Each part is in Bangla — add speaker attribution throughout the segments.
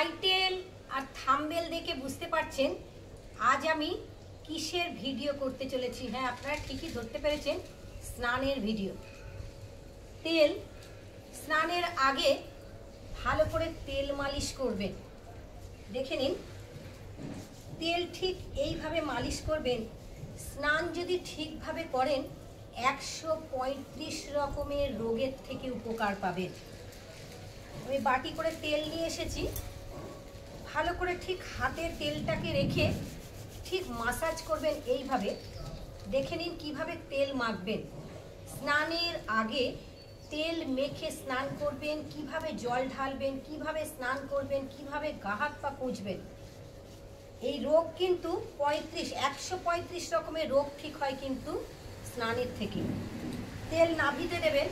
Speaker 1: টাইটেল আর থাম্বনেল দেখে বুঝতে পারছেন আজ আমি কিসের ভিডিও করতে চলেছি। হ্যাঁ, আপনারা ঠিকই ধরতে পেরেছেন, স্নানের ভিডিও। তেল স্নানের আগে ভালো করে তেল মালিশ করবেন। দেখে নিন, তেল ঠিক এইভাবে মালিশ করবেন। স্নান যদি ঠিকভাবে করেন 135 রকমের রোগের থেকে উপকার পাবেন। আমি বাটি করে তেল নিয়ে এসেছি। ভালো করে ঠিক হাতে তেলটাকে রেখে ঠিক মাসাজ করবেন এইভাবে। দেখে নিন কিভাবে তেল মাখবেন। স্নানের আগে তেল মেখে স্নান করবেন, কিভাবে জল ঢালবেন, কিভাবে স্নান করবেন, কিভাবে গা হাত পা পুঁছবেন। এই রোগ কিন্তু 135 রকমের রোগ ঠিক হয় কিন্তু স্নানের থেকে। তেল নাভিতে দেবেন,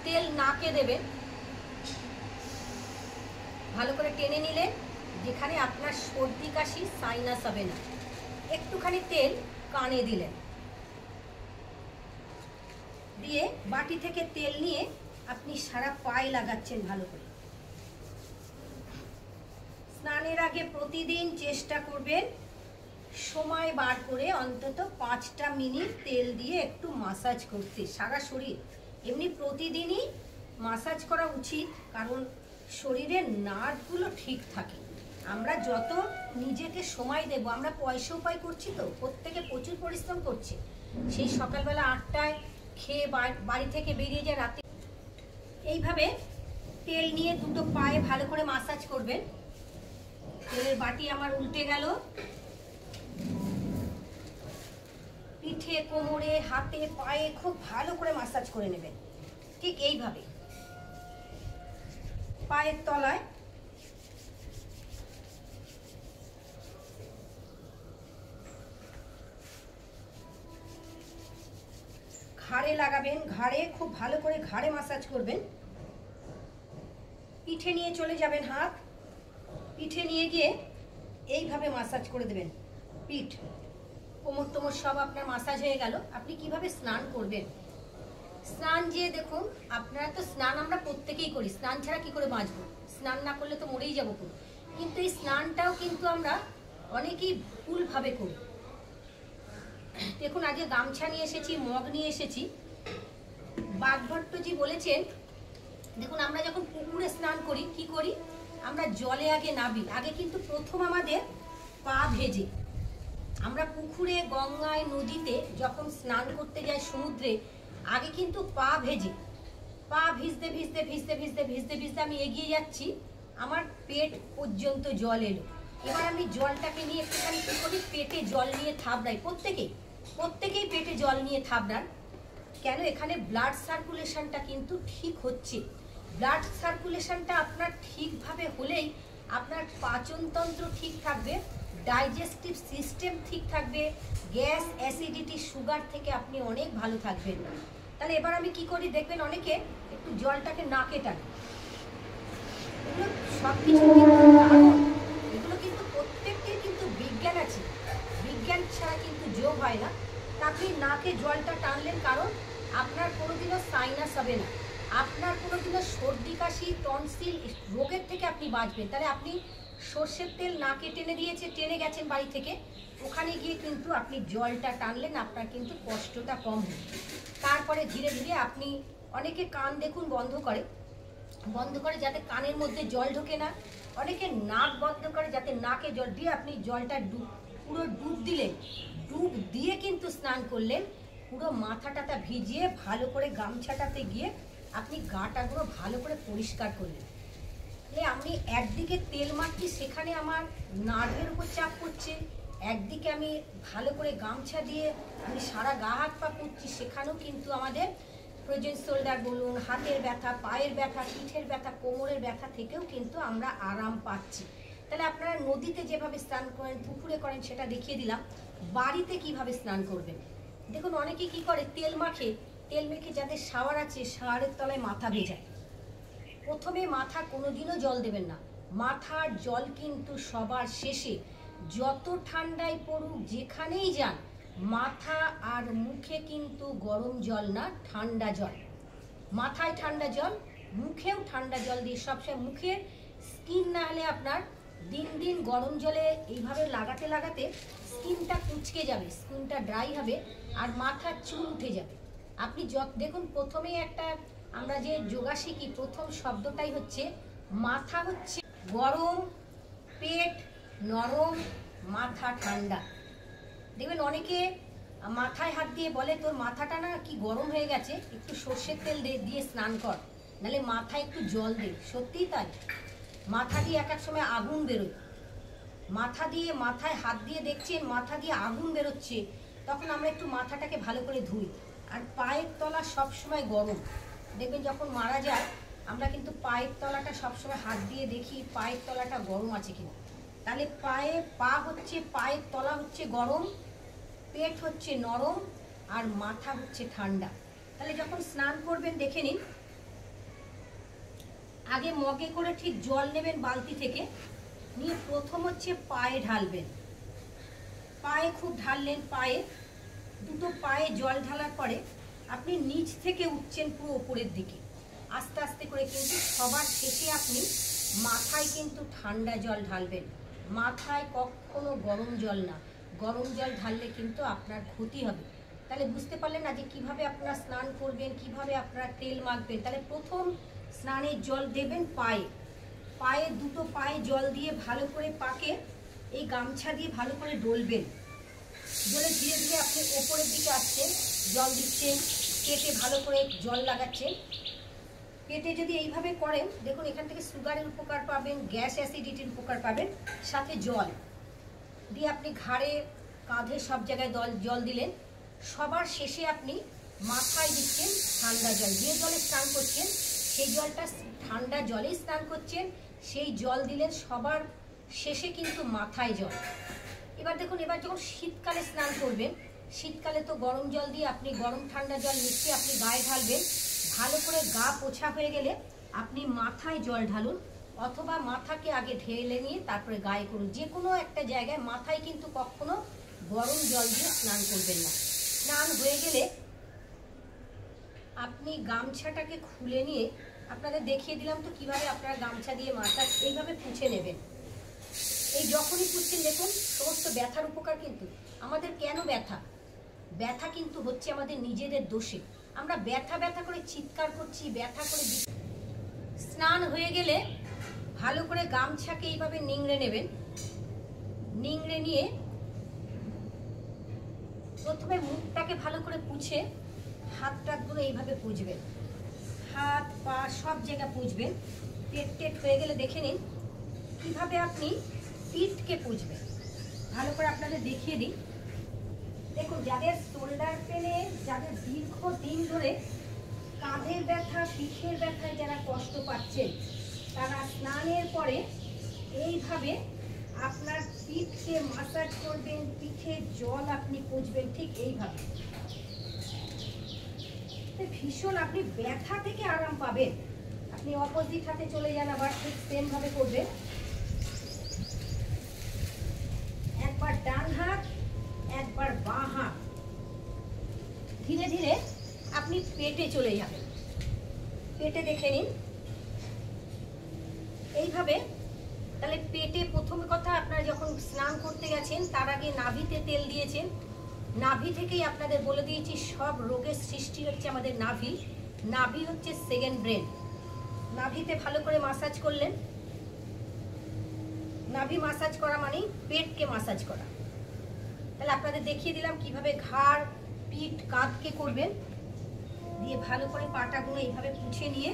Speaker 1: তেল নাকে দেবেন। ভালো করে টেনে নিলে যেখানে আপনার সর্দি কাশি সাইনাস হবে না। একটুখানি তেল কানে দিলেন, দিয়ে বাটি থেকে তেল নিয়ে আপনি সারা পায়ে লাগাচ্ছেন ভালো করে। স্নানের আগে প্রতিদিন চেষ্টা করবেন সময় বার করে অন্তত 5টা মিনিট তেল দিয়ে একটু মাসাজ করতে সারা শরীর। এমনি প্রতিদিনই মাসাজ করা উচিত, কারণ শরীরের নার্ভগুলো ঠিক থাকে। আমরা যত নিজেকে সময় দেব, আমরা পয়সা উপায় করছি তো, প্রত্যেকে প্রচুর পরিশ্রম করছে। সেই সকালবেলা 8টায় খেয়ে বাড়ি থেকে বেরিয়ে যায় রাতে। এইভাবে তেল নিয়ে দুটো পায়ে ভালো করে মাসাজ করবেন। তেলের বাটি আমার উল্টে গেল। পিঠে, কোমরে, হাতে, পায়ে খুব ভালো করে মাসাজ করে নেবেন। ঠিক এইভাবে পায়ের তলায়, ঘাড়ে লাগাবেন। ঘাড়ে খুব ভালো করে ঘাড়ে মাসাজ করবেন। পিঠে নিয়ে চলে যাবেন, হাত পিঠে নিয়ে গিয়ে এইভাবে মাসাজ করে দেবেন। পিঠ, কোমর টোমর সব আপনার মাসাজ হয়ে গেল। আপনি কিভাবে স্নান করবেন। স্নান যে দেখুন, আপনারা তো স্নান আমরা প্রত্যেকেই করি, স্নান ছাড়া কি করে বাঁচবো। স্নান না করলে তো মরেই যাবো পুরো। কিন্তু এই স্নানটাও কিন্তু আমরা অনেকেই ভুলভাবে করি। দেখুন, আগে গামছা নিয়ে এসেছি, মগ নিয়ে এসেছি। বাগভট্টজি বলেছেন, দেখুন আমরা যখন পুকুরে স্নান করি কি করি, আমরা জলে আগে নাবি। আগে কিন্তু প্রথম আমাদের পা ভেজে। আমরা পুকুরে, গঙ্গায়, নদীতে যখন স্নান করতে যাই, সমুদ্রে, আগে কিন্তু পা ভেজে। পা ভিজতে ভিজতে ভিজতে ভিজতে ভিজতে ভিজতে আমি এগিয়ে যাচ্ছি, আমার পেট পর্যন্ত জল এলো। এবার আমি জলটাকে নিয়ে একটুখানি কি করি, পেটে জল নিয়ে থাবড়াই। প্রত্যেকেই পেটে জল নিয়ে থাবড়ান। কেন? এখানে ব্লাড সার্কুলেশনটা কিন্তু ঠিক হচ্ছে। ব্লাড সার্কুলেশনটা আপনার ঠিকভাবে হলেই আপনার পাচনতন্ত্র ঠিক থাকবে, ডাইজেস্টিভ সিস্টেম ঠিক থাকবে, গ্যাস, অ্যাসিডিটি, সুগার থেকে আপনি অনেক ভালো থাকবেন। তাহলে এবার আমি কি করি দেখবেন, অনেকে একটু জলটাকে নাকে টানে। এগুলো সব কিছু এগুলো কিন্তু প্রত্যেকটির কিন্তু বিজ্ঞান আছে। বিজ্ঞান ছাড়া কিন্তু যোগ হয় না। তা আপনি নাকে জলটা টানলেন, কারণ আপনার কোনোদিনও সাইনাস হবে না, আপনার কোনোদিনও সর্দি কাশি, টনসিল রোগের থেকে আপনি বাঁচবেন। তাহলে আপনি সর্ষের তেল নাকে টেনে গেছেন বাড়ি থেকে, ওখানে গিয়ে কিন্তু আপনি জলটা টানলেন, আপনার কিন্তু কষ্টটা কম হবে। তারপরে ধীরে ধীরে আপনি, অনেকে কান দেখুন বন্ধ করে যাতে কানের মধ্যে জল ঢোকে না। অনেকে নাক বন্ধ করে যাতে নাকে জল দিয়ে আপনি জলটা পুরো ডুব দিলেন। ডুব দিয়ে কিন্তু স্নান করলেন, পুরো মাথাটাটা ভিজিয়ে ভালো করে গামছাটাতে গিয়ে আপনি গাটাগুলো ভালো করে পরিষ্কার করলেন। আমি একদিকে তেল মাখছি, সেখানে আমার নার্ভের উপর চাপ পড়ছে, একদিকে আমি ভালো করে গামছা দিয়ে আমি সারা গা হাত পা পুঁছছি, সেখানেও কিন্তু আমাদের ফ্রোজেন শোল্ডার বলুন, হাতের ব্যথা, পায়ের ব্যথা, পিঠের ব্যথা, কোমরের ব্যথা থেকেও কিন্তু আমরা আরাম পাচ্ছি। তাহলে আপনারা নদীতে যেভাবে স্নান করেন, পুকুরে করেন, সেটা দেখিয়ে দিলাম। বাড়িতে কিভাবে স্নান করবেন দেখুন, অনেকে কি করে, তেল মেখে যাদের শাওয়ার আছে, শাওয়ারের তলায় মাথা ভেজায়। প্রথমে মাথা কোনোদিনও জল দেবেন না। মাথার জল কিন্তু সবার শেষে, যত ঠান্ডায় পড়ুক, যেখানেই যান, মাথা আর মুখে কিন্তু গরম জল না, ঠান্ডা জল। মাথায় ঠান্ডা জল, মুখেও ঠান্ডা জল দিয়ে সবসময় মুখের স্কিন না হলে আপনার দিন দিন গরম জলে এইভাবে লাগাতে লাগাতে স্কিনটা কুঁচকে যাবে, স্কিনটা ড্রাই হবে আর মাথার চুল উঠে যাবে। আপনি দেখুন প্রথমেই একটা আমরা যে যোগা শিখি প্রথম শব্দটাই হচ্ছে মাথা হচ্ছে গরম, পেট নরম, মাথা ঠান্ডা। দেখবেন অনেকে মাথায় হাত দিয়ে বলে তোর মাথাটা না কি গরম হয়ে গেছে, একটু সর্ষের তেল দিয়ে স্নান কর, নাহলে মাথায় একটু জল দে। সত্যিই তাই, মাথা দিয়ে এক এক সময় আগুন বেরোয়। মাথায় হাত দিয়ে দেখছেন মাথা দিয়ে আগুন বেরোচ্ছে, তখন আমরা একটু মাথাটাকে ভালো করে ধুই। আর পায়ের তলা সবসময় গরম। দেখবেন যখন মারা যায় আমরা কিন্তু পায়ের তলাটা সবসময় হাত দিয়ে দেখি পায়ের তলাটা গরম আছে কিনা। তাহলে পায়ের তলা হচ্ছে গরম, পেট হচ্ছে নরম আর মাথা হচ্ছে ঠান্ডা। তাহলে যখন স্নান করবেন দেখে নিন, আগে মগে করে ঠিক জল নেবেন বালতি থেকে, নিয়ে প্রথম হচ্ছে পায়ে ঢালবেন। পায়ে খুব ঢাললেন, দুটো পায়ে জল ঢালার পরে আপনি নিচ থেকে উঠছেন পুরো ওপরের দিকে আস্তে আস্তে করে। কিন্তু সবার শেষে আপনি মাথায় কিন্তু ঠান্ডা জল ঢালবেন, মাথায় কখনো গরম জল না। গরম জল ঢাললে কিন্তু আপনার ক্ষতি হবে। তাহলে বুঝতে পারলেন না যে কিভাবে আপনারা স্নান করবেন, কিভাবে আপনারা তেল মাখবেন। তাহলে প্রথম স্নানের জল দেবেন দুটো পায়ে জল দিয়ে ভালো করে পাকে এই গামছা দিয়ে ভালো করে ডলবেন। ডলে ধীরে ধীরে আপনি ওপরের দিকে আসছেন, জল দিচ্ছেন, পেটে ভালো করে জল লাগাচ্ছেন। পেটে যদি এইভাবে করেন দেখুন এখান থেকে সুগারের উপকার পাবেন, গ্যাস অ্যাসিডিটির উপকার পাবেন, সাথে জল দিয়ে আপনি ঘাড়ে কাঁধে সব জায়গায় জল দিলেন। সবার শেষে আপনি মাথায় দিচ্ছেন ঠান্ডা জল। যে জলে স্নান করছেন সেই জলটা ঠান্ডা জলেই স্নান করছেন, সেই জল দিলেন সবার শেষে কিন্তু মাথায় জল। এবার দেখুন, এবার যখন শীতকালে স্নান করবেন, শীতকালে তো গরম জল দিয়ে আপনি গরম ঠান্ডা জল মিশিয়ে আপনি গায়ে ঢালবেন। ভালো করে গা পোছা হয়ে গেলে আপনি মাথায় জল ঢালুন, অথবা মাথাকে আগে ঢেলে নিয়ে তারপরে গায়ে করুন। যে কোনো একটা জায়গায় মাথায় কিন্তু কখনো গরম জল দিয়ে স্নান করবেন না। স্নান হয়ে গেলে আপনি গামছাটাকে খুলে নিয়ে, আপনাদের দেখিয়ে দিলাম তো কিভাবে আপনারা গামছা দিয়ে মাথা এইভাবে পুছে নেবেন। এই যখনই পুছছেন দেখুন সমস্ত ব্যথার উপকার। কিন্তু আমাদের কেন ব্যথা কিন্তু হচ্ছে আমাদের নিজেদের দোষে। আমরা ব্যথা করে চিৎকার করছি, ব্যথা করে। স্নান হয়ে গেলে ভালো করে গামছাকে এইভাবে নিংড়ে নেবেন। নিংড়ে নিয়ে প্রথমে মুখটাকে ভালো করে পুছে হাতটাগুলো এইভাবে পুছবেন, হাত পা সব জায়গা পুছবেন। পেট হয়ে গেলে দেখে নিন কিভাবে আপনি পিঠকে পুছবেন। ভালো করে আপনাদের দেখিয়ে দিই। দেখুন, যাদের শোল্ডার পেনে, যাদের দীর্ঘদিন ধরে কাঁধের ব্যথা, পিঠের ব্যথায় যারা কষ্ট পাচ্ছেন, তারা স্নানের পরে এইভাবে আপনার পিঠকে মাসাজ করবেন, পিঠে জল আপনি পুছবেন ঠিক এইভাবে। ভীষণ আপনি ব্যথা থেকে আরাম পাবেন। আপনি অপোজিট হাতে চলে যান, আবার ঠিক সেম ভাবে করবেন। একবার ডান হাত, একবার বাঁ হাত। ধীরে ধীরে আপনি পেটে চলে যাবেন। পেটে দেখে নিন এইভাবে। তাহলে পেটে প্রথম কথা, আপনারা যখন স্নান করতে গেছেন তার আগে নাভিতে তেল দিয়েছেন। নাভি থেকেই আপনাদের বলে দিয়েছি সব রোগের সৃষ্টি হচ্ছে আমাদের নাভি হচ্ছে সেকেন্ড ব্রেন। নাভিতে ভালো করে মাসাজ করলেন। নাভি মাসাজ করা মানেই পেটকে মাসাজ করা। তাহলে আপনাদের দেখিয়ে দিলাম কিভাবে ঘাড়, পিঠ, কাঁধকে করবেন। দিয়ে ভালো করে পাটাগুলো এইভাবে পুছে নিয়ে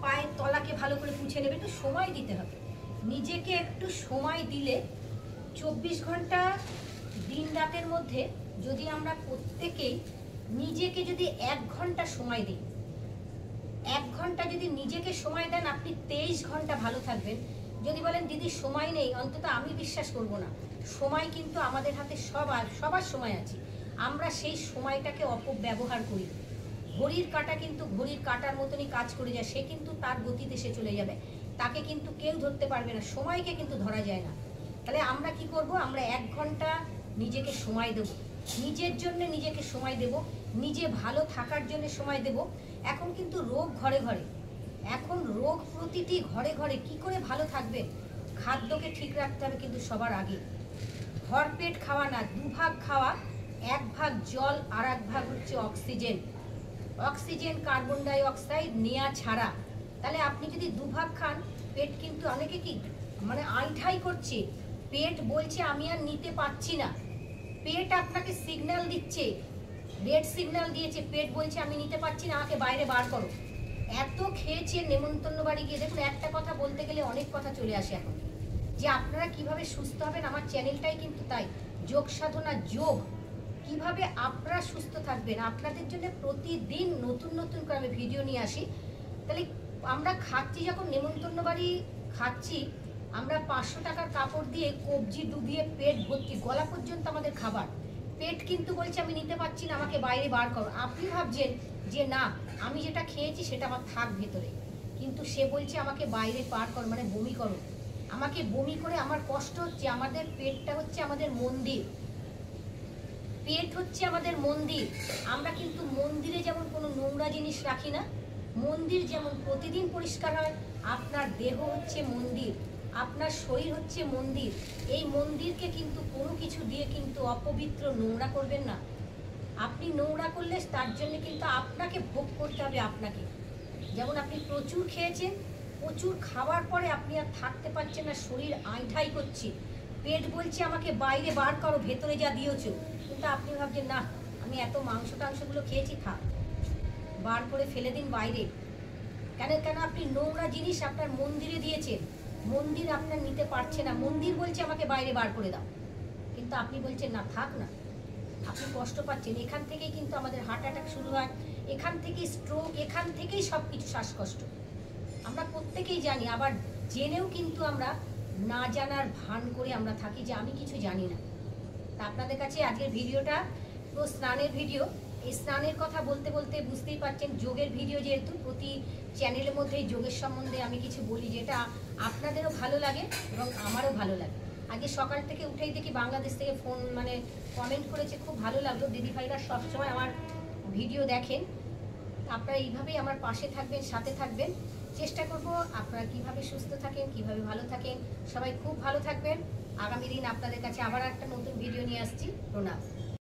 Speaker 1: পায়ের তলাকে ভালো করে পুছে নেবে। একটু সময় দিতে হবে নিজেকে। একটু সময় দিলে 24 ঘন্টা দিন রাতের মধ্যে যদি আমরা প্রত্যেকেই নিজেকে যদি 1 ঘন্টা সময় দিই, 1 ঘন্টা যদি নিজেকে সময় দেন, আপনি 23 ঘন্টা ভালো থাকবেন। যদি বলেন দিদি সময় নেই, অন্তত আমি বিশ্বাস করব না। সময় কিন্তু আমাদের হাতে সবার সময় আছে। আমরা সেই সময়টাকে অপব্যবহার করি। ঘড়ির কাঁটা কিন্তু ঘড়ির কাঁটার মতনই কাজ করে যায়, সে কিন্তু তার গতিতে সে চলে যাবে, তাকে কিন্তু কেউ ধরতে পারবে না। সময়কে কিন্তু ধরা যায় না। তাহলে আমরা কি করব? আমরা 1 ঘন্টা নিজেকে সময় দেব, নিজের জন্য নিজেকে সময় দেব, নিজে ভালো থাকার জন্য সময় দেব। এখন কিন্তু রোগ ঘরে ঘরে, এখন রোগ প্রতিটি ঘরে ঘরে কি করে ভালো থাকবেন? খাদ্যকে ঠিক রাখতে হবে কিন্তু সবার আগে। ভরপেট খাওয়া না, দুভাগ খাওয়া, এক ভাগ জল আর এক ভাগ হচ্ছে oxygen. Oxygen carbon die oxide নেওয়া ছাড়া। তাহলে আপনি যদি দুভাগ খান, পেট কিন্তু অনেকে কি মানে আইঠাই করছে, পেট বলছে আমি আর নিতে পারছি না। পেট আপনাকে সিগন্যাল দিচ্ছে, রেড সিগন্যাল দিয়েছে, পেট বলছে আমি নিতে পারছি না, আমাকে বাইরে বার করো। এত খেয়েছে নেমন্তন্ন বাড়ি গিয়ে। দেখুন, একটা কথা বলতে গেলে অনেক কথা চলে আসে এখন, যে আপনারা কিভাবে সুস্থ হবেন। আমার চ্যানেলটাই কিন্তু তাই, যোগ সাধনা যোগ, কিভাবে আপনারা সুস্থ থাকবেন। আপনাদের জন্য প্রতিদিন নতুন নতুন করে আমি ভিডিও নিয়ে আসি। তাহলে আমরা খাচ্ছি যখন নেমন্তন্ন বাড়ি খাচ্ছি, আমরা 500 টাকার কাপড় দিয়ে কবজি ডুবিয়ে পেট ভর্তি, গলা পর্যন্ত আমাদের খাবার, পেট কিন্তু বলছে আমি নিতে পারছি না, আমাকে বাইরে বার করো। আপনি ভাবছেন যে না, আমি যেটা খেয়েছি সেটা আমার থাক ভেতরে, কিন্তু সে বলছে আমাকে বাইরে বার করো, মানে বমি করো। আমাকে বমি করে আমার কষ্ট হচ্ছে। আমাদের পেটটা হচ্ছে আমাদের মন্দির, পেট হচ্ছে আমাদের মন্দির। আমরা কিন্তু মন্দিরে যেমন কোনো নোংরা জিনিস রাখি না, মন্দির যেমন প্রতিদিন পরিষ্কার হয়, আপনার দেহ হচ্ছে মন্দির, আপনার শরীর হচ্ছে মন্দির। এই মন্দিরকে কিন্তু কোনো কিছু দিয়ে কিন্তু অপবিত্র নোংরা করবেন না। আপনি নোংরা করলে তার জন্য কিন্তু আপনাকে ভোগ করতে হবে। আপনাকে যেমন আপনি প্রচুর খেয়েছেন, প্রচুর খাওয়ার পরে আপনি আর থাকতে পারছেন না, শরীর আইঠাই করছে, পেট বলছে আমাকে বাইরে বার করো, ভেতরে যা দিয়েছো। কিন্তু আপনি ভাবছেন না, আমি এত মাংস টাংসগুলো খেয়েছি, থাক, বার করে ফেলে দিন বাইরে। কেন কেন আপনি নোংরা জিনিস আপনার মন্দিরে দিয়েছেন, মন্দির আপনার নিতে পারছে না, মন্দির বলছে আমাকে বাইরে বার করে দাও, কিন্তু আপনি বলছেন না, থাক না। আপনি কষ্ট পাচ্ছেন। এখান থেকেই কিন্তু আমাদের হার্ট অ্যাটাক শুরু হয়, এখান থেকেই স্ট্রোক, এখান থেকেই সব কিছু, শ্বাসকষ্ট আমরা প্রত্যেকেই জানি। আবার জেনেও কিন্তু আমরা না জানার ভান করে আমরা থাকি যে আমি কিছু জানি না। তা আপনাদের কাছে আজকের ভিডিওটা তো স্নানের ভিডিও। এই স্নানের কথা বলতে বলতে বুঝতেই পারছেন, যোগের ভিডিও যেহেতু, প্রতি চ্যানেলের মধ্যে যোগের সম্বন্ধে আমি কিছু বলি, যেটা আপনাদেরও ভালো লাগে এবং আমারও ভালো লাগে। আজকে সকাল থেকে উঠেই দেখি বাংলাদেশ থেকে ফোন মানে কমেন্ট করেছে, খুব ভালো লাগলো। দিদিভাইরা সবসময় আমার ভিডিও দেখেন। আপনারা এইভাবেই আমার পাশে থাকবেন, সাথে থাকবেন। চেষ্টা করব আপনারা কিভাবে সুস্থ থাকেন, কিভাবে ভালো থাকেন। সবাই খুব ভালো থাকবেন। আগামী দিন আপনাদের কাছে আবার একটা নতুন ভিডিও নিয়ে আসছি। প্রণাম।